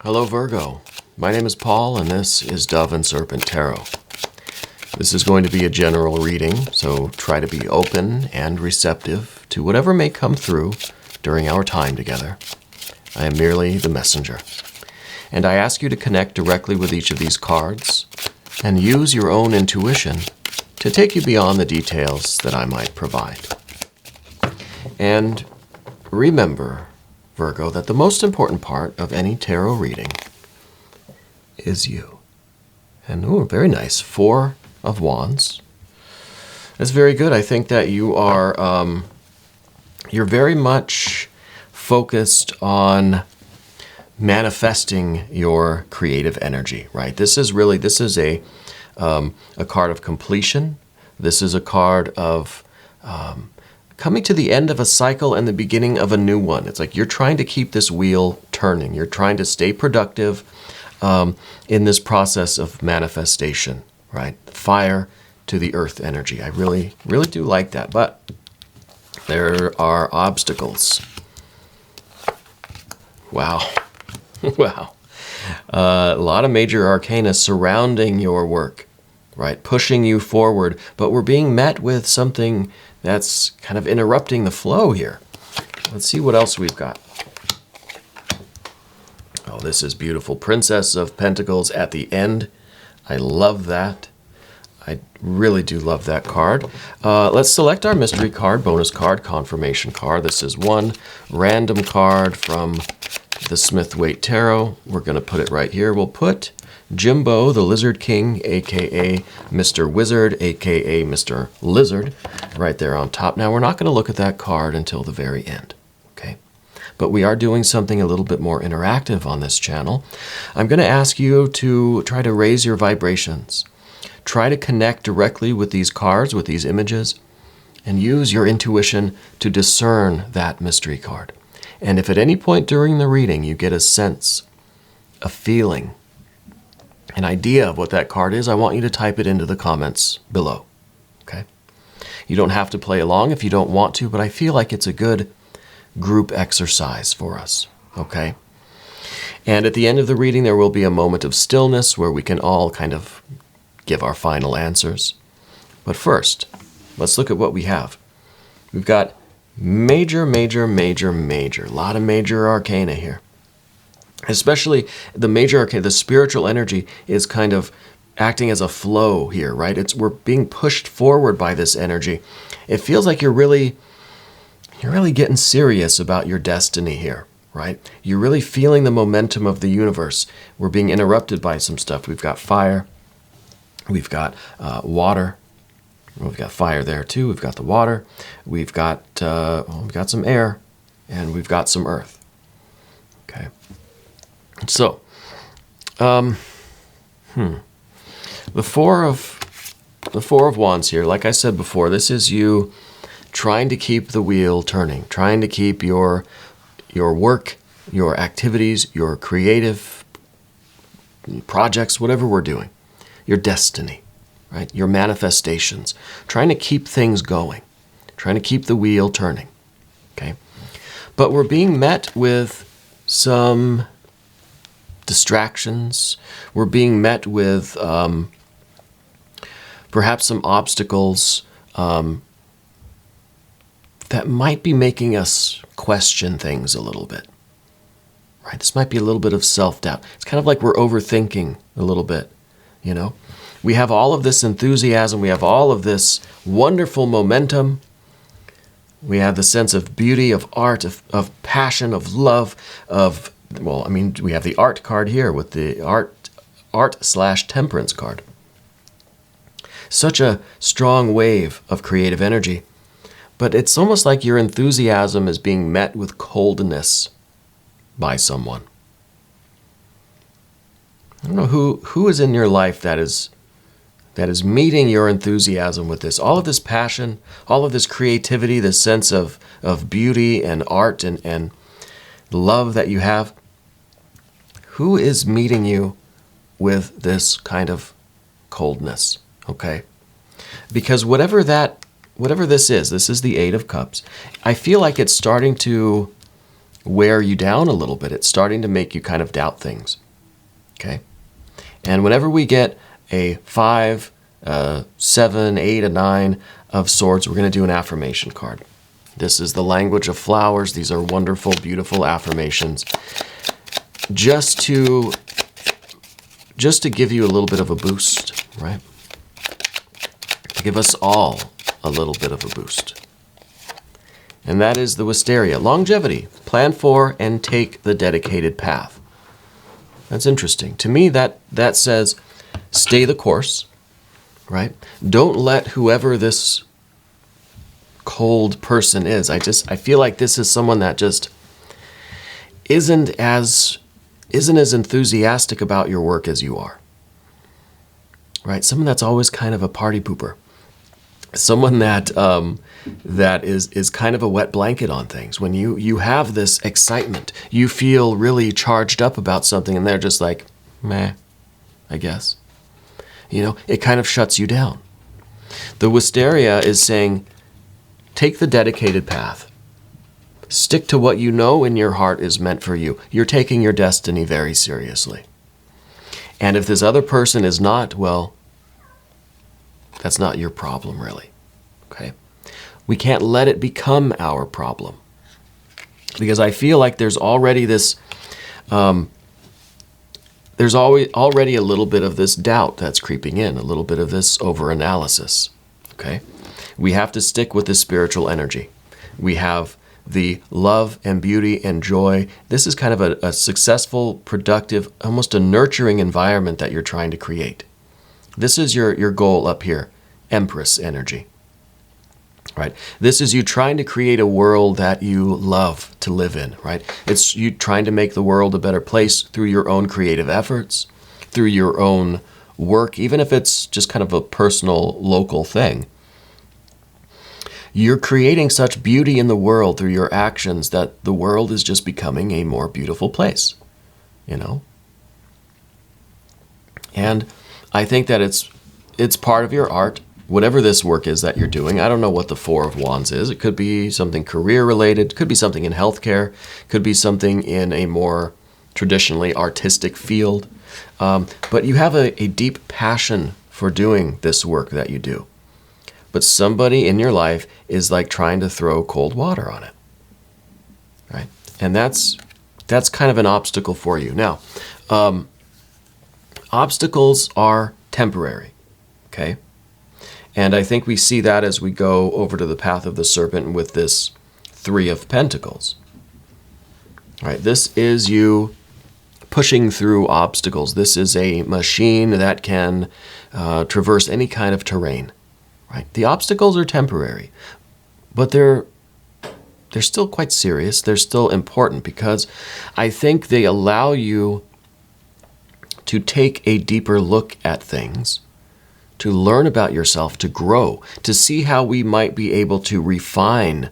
Hello Virgo, my name is Paul and this is Dove and Serpent Tarot. This is going to be a general reading, so try to be open and receptive to whatever may come through during our time together. I am merely the messenger. And I ask you to connect directly with each of these cards and use your own intuition to take you beyond the details that I might provide. And remember, Virgo, that the most important part of any tarot reading is you. And ooh, very nice. 4 of Wands. That's very good. I think that you are, you're very much focused on manifesting your creative energy, right? This is a card of completion. This is a card of coming to the end of a cycle and the beginning of a new one. It's like you're trying to keep this wheel turning. You're trying to stay productive in this process of manifestation, right? Fire to the earth energy. I really, really do like that. But there are obstacles. Wow. Wow. A lot of major arcana surrounding your work, right? Pushing you forward. But we're being met with something that's kind of interrupting the flow here. Let's see what else we've got. Oh, this is beautiful. Princess of Pentacles at the end. I love that. I really do love that card. Let's select our mystery card, bonus card, confirmation card. This is one random card from the Smith-Waite Tarot. We're going to put it right here. We'll put Jimbo, the Lizard King, a.k.a. Mr. Wizard, a.k.a. Mr. Lizard, right there on top. Now, we're not going to look at that card until the very end, okay? But we are doing something a little bit more interactive on this channel. I'm going to ask you to try to raise your vibrations. Try to connect directly with these cards, with these images, and use your intuition to discern that mystery card. And if at any point during the reading you get a sense, a feeling, an idea of what that card is, I want you to type it into the comments below, okay? You don't have to play along if you don't want to, but I feel like it's a good group exercise for us, okay? And at the end of the reading, there will be a moment of stillness where we can all kind of give our final answers. But first, let's look at what we have. We've got major, major, major, major. A lot of major arcana here. Especially the major arcana, the spiritual energy is kind of acting as a flow here, right? We're being pushed forward by this energy. It feels like you're really getting serious about your destiny here, right? You're really feeling the momentum of the universe. We're being interrupted by some stuff. We've got fire. We've got water. We've got fire there too. We've got the water. We've got some air, and we've got some earth. Okay. So, the Four of Wands here. Like I said before, this is you trying to keep the wheel turning, trying to keep your work, your activities, your creative projects, whatever we're doing, your destiny, right? Your manifestations, trying to keep things going, trying to keep the wheel turning, okay? But we're being met with some distractions. We're being met with perhaps some obstacles that might be making us question things a little bit, right? This might be a little bit of self-doubt. It's kind of like we're overthinking a little bit, you know? We have all of this enthusiasm. We have all of this wonderful momentum. We have the sense of beauty, of art, of passion, of love, of, well, I mean, we have the art card here with the art/temperance card. Such a strong wave of creative energy. But it's almost like your enthusiasm is being met with coldness by someone. I don't know who is in your life that is meeting your enthusiasm with this. All of this passion, all of this creativity, this sense of beauty and art and love that you have. Who is meeting you with this kind of coldness, okay? Because whatever this is the Eight of Cups. I feel like it's starting to wear you down a little bit. It's starting to make you kind of doubt things. Okay? And whenever we get a 5, 7, 8, a 9 of swords, we're going to do an affirmation card. This is the language of flowers. These are wonderful, beautiful affirmations. Just to give you a little bit of a boost, right? To give us all a little bit of a boost. And that is the wisteria. Longevity. Plan for and take the dedicated path. That's interesting. To me, that says stay the course, right? Don't let whoever this cold person is. I feel like this is someone that just isn't as enthusiastic about your work as you are. Right? Someone that's always kind of a party pooper. Someone that is kind of a wet blanket on things. When you have this excitement, you feel really charged up about something, and they're just like, meh, I guess. It kind of shuts you down. The wisteria is saying, take the dedicated path. Stick to what you know in your heart is meant for you. You're taking your destiny very seriously. And if this other person is not, well, that's not your problem, really. Okay? We can't let it become our problem. Because I feel like there's already this, there's already a little bit of this doubt that's creeping in, a little bit of this overanalysis. Okay? We have to stick with this spiritual energy. We have the love and beauty and joy. This is kind of a successful, productive, almost a nurturing environment that you're trying to create. This is your goal up here, Empress energy. Right? This is you trying to create a world that you love to live in, right? It's you trying to make the world a better place through your own creative efforts, through your own work, even if it's just kind of a personal, local thing. You're creating such beauty in the world through your actions that the world is just becoming a more beautiful place, And I think that it's part of your art, whatever this work is that you're doing. I don't know what the Four of Wands is. It could be something career-related, could be something in healthcare, could be something in a more traditionally artistic field. But you have a deep passion for doing this work that you do. But somebody in your life is like trying to throw cold water on it, right? And that's kind of an obstacle for you. Now, obstacles are temporary, okay? And I think we see that as we go over to the path of the serpent with this Three of Pentacles. All right, this is you pushing through obstacles. This is a machine that can traverse any kind of terrain. Right? The obstacles are temporary, but they're still quite serious. They're still important because I think they allow you to take a deeper look at things, to learn about yourself, to grow, to see how we might be able to refine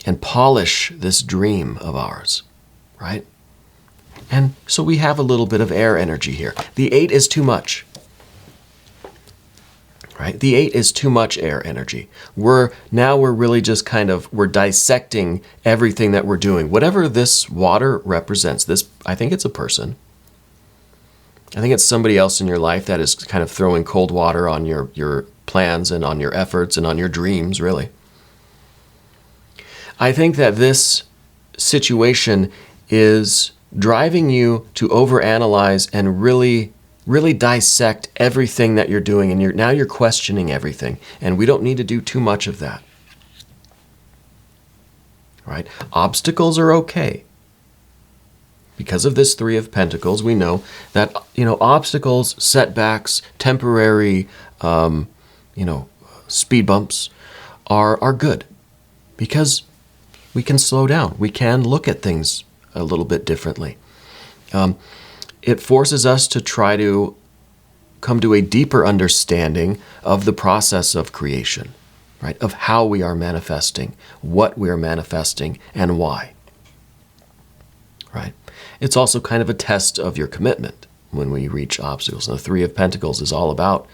and polish this dream of ours, right? And so we have a little bit of air energy here. The 8 is too much. Right? The 8 is too much air energy. We're really just we're dissecting everything that we're doing. Whatever this water represents, I think it's a person. I think it's somebody else in your life that is kind of throwing cold water on your plans and on your efforts and on your dreams, really. I think that this situation is driving you to overanalyze and really dissect everything that you're doing, and now you're questioning everything, and we don't need to do too much of that. Right? Obstacles are okay. Because of this Three of Pentacles, we know that, obstacles, setbacks, temporary, speed bumps are good because we can slow down. We can look at things a little bit differently. It forces us to try to come to a deeper understanding of the process of creation, right? Of how we are manifesting, what we are manifesting, and why, right? It's also kind of a test of your commitment when we reach obstacles. And the Three of Pentacles is all about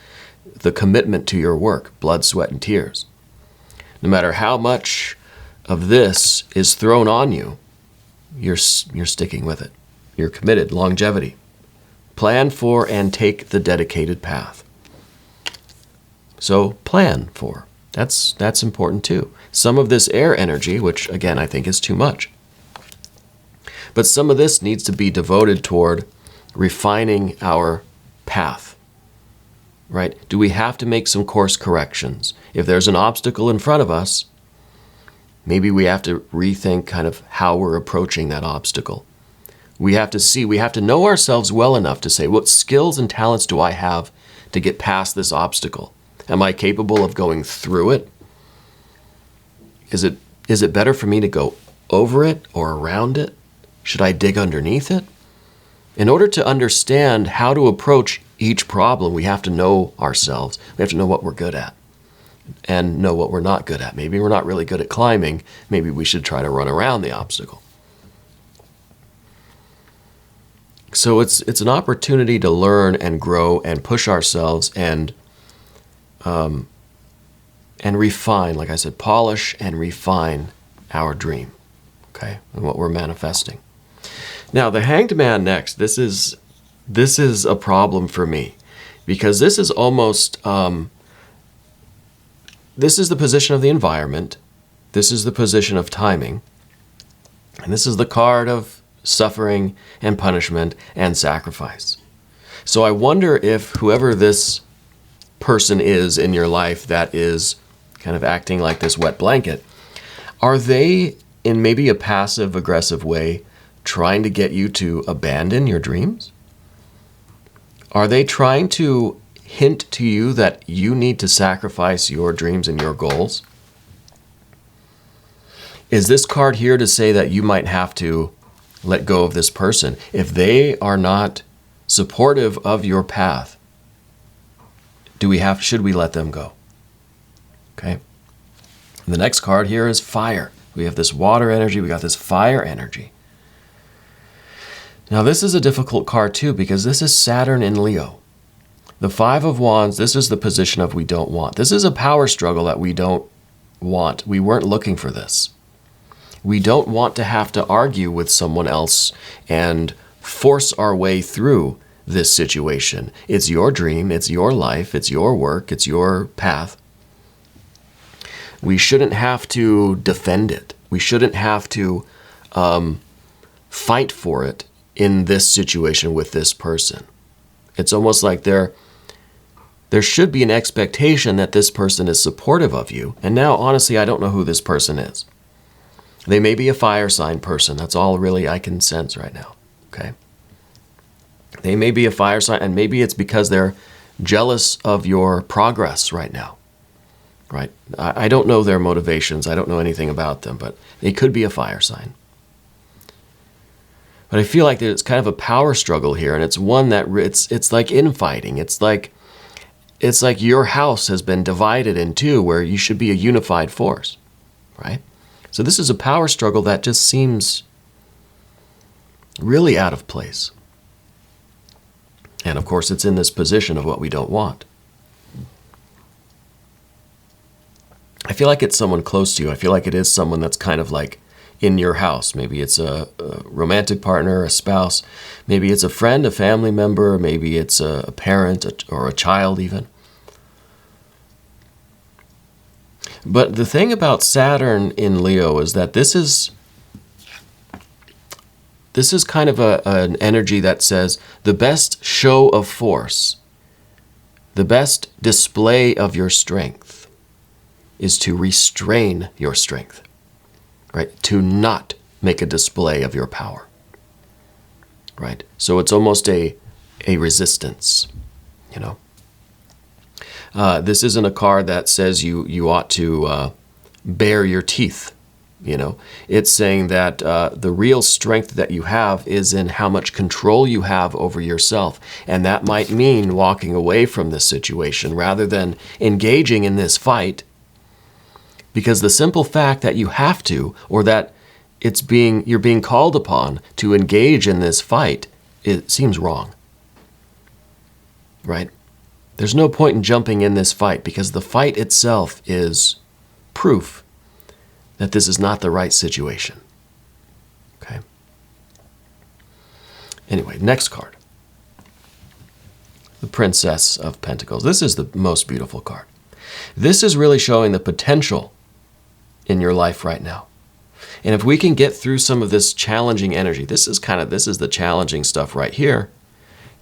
the commitment to your work, blood, sweat, and tears. No matter how much of this is thrown on you, you're sticking with it. You're committed. Longevity. Plan for and take the dedicated path. So plan for. That's important too. Some of this air energy, which again I think is too much. But some of this needs to be devoted toward refining our path. Right? Do we have to make some course corrections? If there's an obstacle in front of us, maybe we have to rethink kind of how we're approaching that obstacle. We have to know ourselves well enough to say, what skills and talents do I have to get past this obstacle? Am I capable of going through it? Is it better for me to go over it or around it? Should I dig underneath it? In order to understand how to approach each problem, we have to know ourselves. We have to know what we're good at and know what we're not good at. Maybe we're not really good at climbing. Maybe we should try to run around the obstacle. So it's an opportunity to learn and grow and push ourselves and refine, like I said, polish and refine our dream, okay, and what we're manifesting. Now, the Hanged Man next, this is a problem for me because this is almost, this is the position of the environment, this is the position of timing, and this is the card of suffering and punishment and sacrifice. So I wonder if whoever this person is in your life that is kind of acting like this wet blanket, are they in maybe a passive aggressive way trying to get you to abandon your dreams? Are they trying to hint to you that you need to sacrifice your dreams and your goals? Is this card here to say that you might have to let go of this person if they are not supportive of your path? Should we let them go? Okay. And the next card here is fire. We have this water energy, we got this fire energy. Now this is a difficult card too because this is Saturn in Leo. The Five of Wands, this is the position of we don't want. This is a power struggle that we don't want. We weren't looking for this. We don't want to have to argue with someone else and force our way through this situation. It's your dream, it's your life, it's your work, it's your path. We shouldn't have to defend it. We shouldn't have to fight for it in this situation with this person. It's almost like there should be an expectation that this person is supportive of you. And now, honestly, I don't know who this person is. They may be a fire sign person. That's all really I can sense right now. Okay? They may be a fire sign, and maybe it's because they're jealous of your progress right now. Right? I don't know their motivations. I don't know anything about them, but they could be a fire sign. But I feel like there's kind of a power struggle here, and it's one that it's like infighting. It's like your house has been divided in two, where you should be a unified force, right? So this is a power struggle that just seems really out of place. And of course, it's in this position of what we don't want. I feel like it's someone close to you. I feel like it is someone that's kind of like in your house. Maybe it's a romantic partner, a spouse. Maybe it's a friend, a family member. Maybe it's a parent or a child even. But the thing about Saturn in Leo is that this is kind of an energy that says the best show of force, the best display of your strength is to restrain your strength, right? To not make a display of your power, right? So it's almost a resistance, you know. This isn't a card that says you ought to bare your teeth, you know. It's saying that the real strength that you have is in how much control you have over yourself. And that might mean walking away from this situation rather than engaging in this fight, because the simple fact that you have to, or that you're being called upon to engage in this fight, it seems wrong, right? There's no point in jumping in this fight because the fight itself is proof that this is not the right situation. Okay? Anyway, next card. The Princess of Pentacles. This is the most beautiful card. This is really showing the potential in your life right now. And if we can get through some of this challenging energy, this is the challenging stuff right here.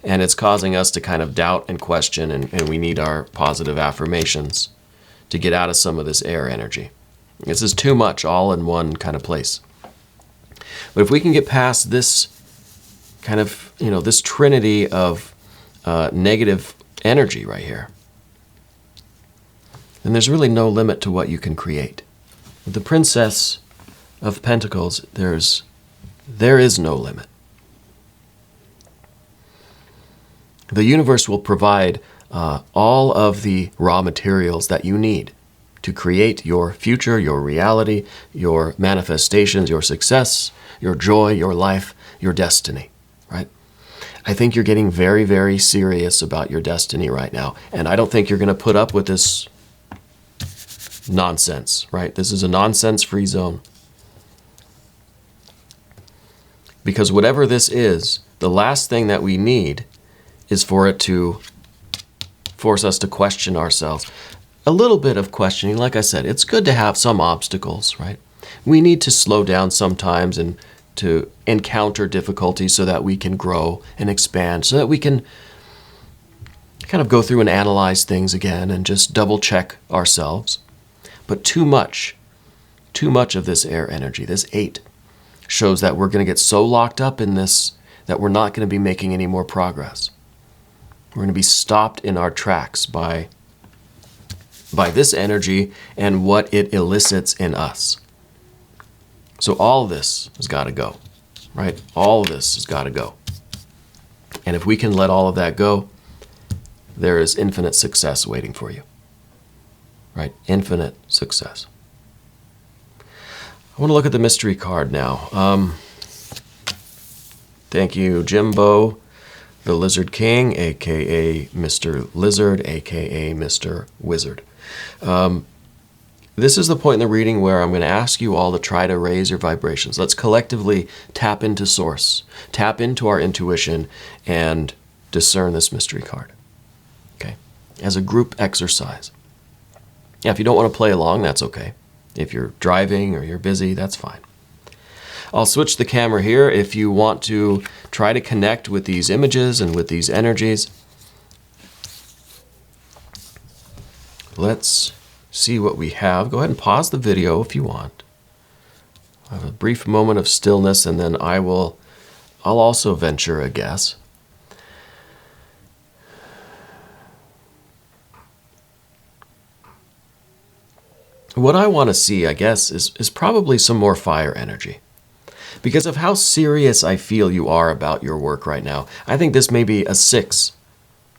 And it's causing us to kind of doubt and question, and we need our positive affirmations to get out of some of this air energy. This is too much all in one kind of place. But if we can get past this kind of, this trinity of negative energy right here, then there's really no limit to what you can create. With the Princess of Pentacles, there is no limit. The universe will provide all of the raw materials that you need to create your future, your reality, your manifestations, your success, your joy, your life, your destiny, right? I think you're getting very, very serious about your destiny right now. And I don't think you're going to put up with this nonsense, right? This is a nonsense-free zone. Because whatever this is, the last thing that we need is for it to force us to question ourselves. A little bit of questioning, like I said, it's good to have some obstacles, right? We need to slow down sometimes and to encounter difficulties so that we can grow and expand, so that we can kind of go through and analyze things again and just double check ourselves. But too much of this air energy, this 8, shows that we're going to get so locked up in this that we're not going to be making any more progress. We're going to be stopped in our tracks by this energy and what it elicits in us. So all of this has got to go, right? All of this has got to go. And if we can let all of that go, there is infinite success waiting for you, right? Infinite success. I want to look at the mystery card now. Thank you, Jimbo, the Lizard King, a.k.a. Mr. Lizard, a.k.a. Mr. Wizard. This is the point in the reading where I'm going to ask you all to try to raise your vibrations. Let's collectively tap into source, tap into our intuition, and discern this mystery card, okay? As a group exercise. Yeah, if you don't want to play along, that's okay. If you're driving or you're busy, that's fine. I'll switch the camera here if you want to try to connect with these images and with these energies. Let's see what we have. Go ahead and pause the video if you want. I'll have a brief moment of stillness, and then I'll also venture a guess. What I want to see, I guess, is probably some more fire energy. Because of how serious I feel you are about your work right now. I think this may be a 6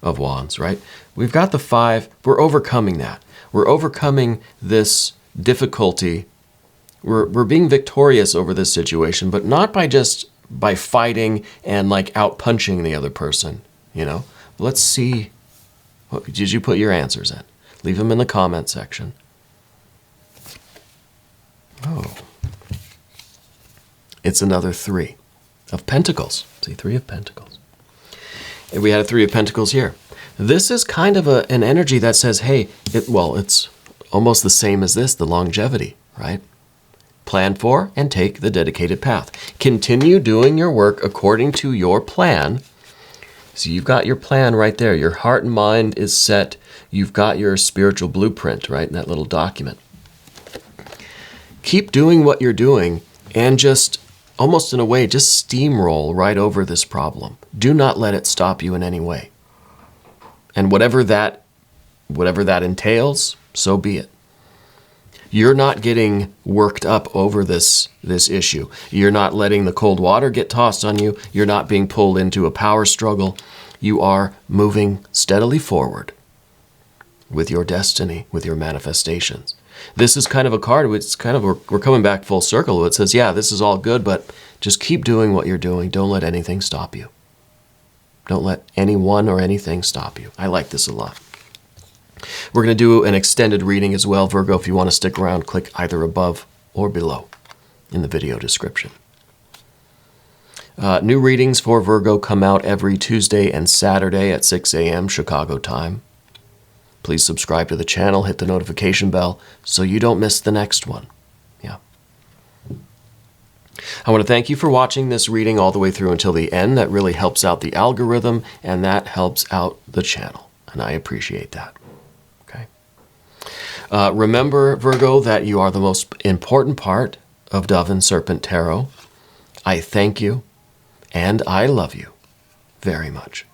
of Wands, right? We've got the 5. We're overcoming that. We're overcoming this difficulty. We're being victorious over this situation, but not by fighting and like out punching the other person, Let's see. Did you put your answers in? Leave them in the comment section. Oh. It's another 3 of Pentacles. See, 3 of Pentacles. And we had a 3 of Pentacles here. This is kind of an energy that says, hey, it's almost the same as this, the longevity, right? Plan for and take the dedicated path. Continue doing your work according to your plan. So you've got your plan right there. Your heart and mind is set. You've got your spiritual blueprint, right, in that little document. Keep doing what you're doing and just, almost in a way, just steamroll right over this problem. Do not let it stop you in any way. And whatever that entails, so be it. You're not getting worked up over this issue. You're not letting the cold water get tossed on you. You're not being pulled into a power struggle. You are moving steadily forward with your destiny, with your manifestations. This is kind of a card, we're coming back full circle. It says, yeah, this is all good, but just keep doing what you're doing. Don't let anything stop you. Don't let anyone or anything stop you. I like this a lot. We're going to do an extended reading as well. Virgo, if you want to stick around, click either above or below in the video description. New readings for Virgo come out every Tuesday and Saturday at 6 a.m. Chicago time. Please subscribe to the channel, hit the notification bell so you don't miss the next one. Yeah. I want to thank you for watching this reading all the way through until the end. That really helps out the algorithm, and that helps out the channel, and I appreciate that. Okay. Remember, Virgo, that you are the most important part of Dove and Serpent Tarot. I thank you, and I love you very much.